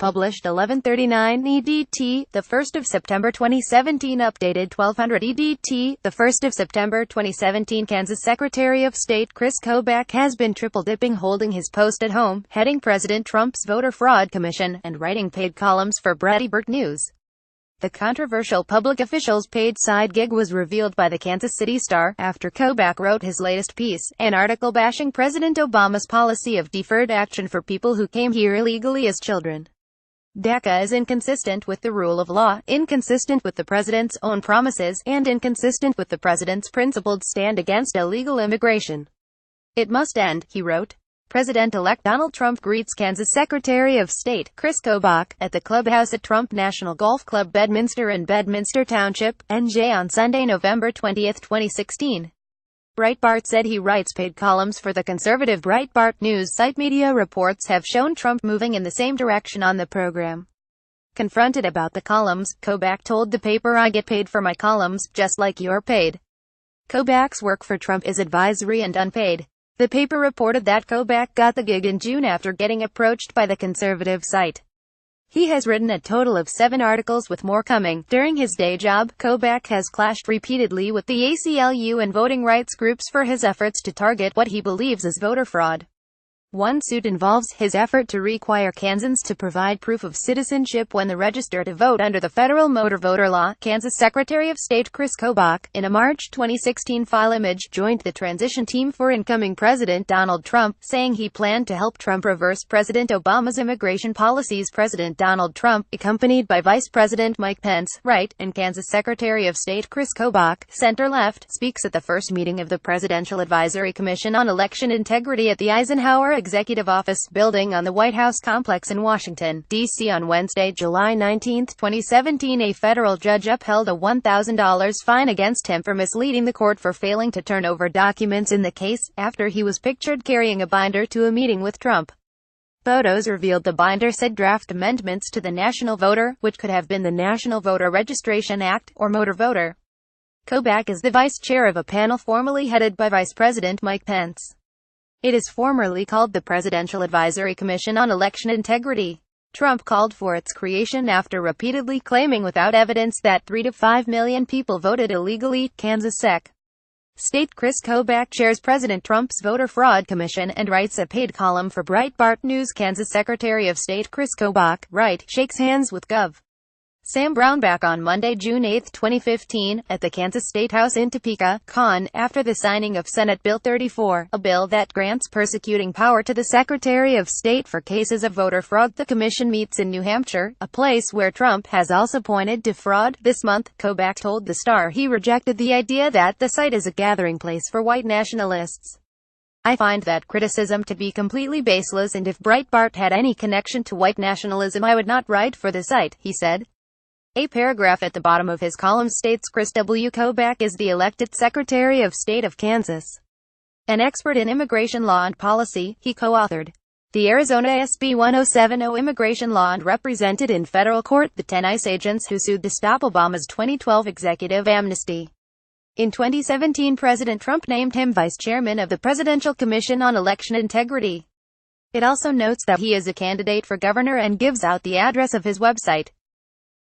Published 11:39 EDT, the 1st of September 2017. Updated 1200 EDT, the 1st of September 2017. Kansas Secretary of State Chris Kobach has been triple-dipping, holding his post at home, heading President Trump's voter fraud commission, and writing paid columns for breitbart News. The controversial public official's paid side gig was revealed by the Kansas City Star after Kobach wrote his latest piece, an article bashing President Obama's policy of deferred action for people who came here illegally as children. DACA is inconsistent with the rule of law, inconsistent with the president's own promises, and inconsistent with the president's principled stand against illegal immigration. It must end, he wrote. President-elect Donald Trump greets Kansas Secretary of State Chris Kobach at the clubhouse at Trump National Golf Club Bedminster in Bedminster Township, NJ on Sunday, November 20, 2016. Breitbart said he writes paid columns for the conservative Breitbart News site. Media reports have shown Trump moving in the same direction on the program. Confronted about the columns, Kobach told the paper, "I get paid for my columns, just like you're paid." Kobach's work for Trump is advisory and unpaid. The paper reported that Kobach got the gig in June after getting approached by the conservative site. He has written a total of 7 articles, with more coming. During his day job, Kobach has clashed repeatedly with the ACLU and voting rights groups for his efforts to target what he believes is voter fraud. One suit involves his effort to require Kansans to provide proof of citizenship when they register to vote under the federal motor voter law. Kansas Secretary of State Chris Kobach, in a March 2016 file image, joined the transition team for incoming President Donald Trump, saying he planned to help Trump reverse President Obama's immigration policies. President Donald Trump, accompanied by Vice President Mike Pence, right, and Kansas Secretary of State Chris Kobach, center-left, speaks at the first meeting of the Presidential Advisory Commission on Election Integrity at the Eisenhower Executive Office Building on the White House complex in Washington, D.C. on Wednesday, July 19, 2017. A federal judge upheld a $1,000 fine against him for misleading the court for failing to turn over documents in the case, after he was pictured carrying a binder to a meeting with Trump. Photos revealed the binder said draft amendments to the National Voter, which could have been the National Voter Registration Act, or Motor Voter. Kobach is the vice chair of a panel formerly headed by Vice President Mike Pence. It is formerly called the Presidential Advisory Commission on Election Integrity. Trump called for its creation after repeatedly claiming without evidence that 3 to 5 million people voted illegally. Kansas State Chris Kobach chairs President Trump's voter fraud commission and writes a paid column for Breitbart News. Kansas Secretary of State Chris Kobach, right, shakes hands with Gov. Sam Brownback on Monday, June 8, 2015, at the Kansas State House in Topeka, Con, after the signing of Senate Bill 34, a bill that grants persecuting power to the Secretary of State for cases of voter fraud. The commission meets in New Hampshire, a place where Trump has also pointed to fraud. This month, Kobach told the Star he rejected the idea that the site is a gathering place for white nationalists. "I find that criticism to be completely baseless, and if Breitbart had any connection to white nationalism, I would not write for the site," he said. A paragraph at the bottom of his column states Chris W. Kobach is the elected Secretary of State of Kansas. An expert in immigration law and policy, he co-authored the Arizona SB 1070 immigration law and represented in federal court the 10 ICE agents who sued to stop Obama's 2012 executive amnesty. In 2017, President Trump named him vice chairman of the Presidential Commission on Election Integrity. It also notes that he is a candidate for governor and gives out the address of his website.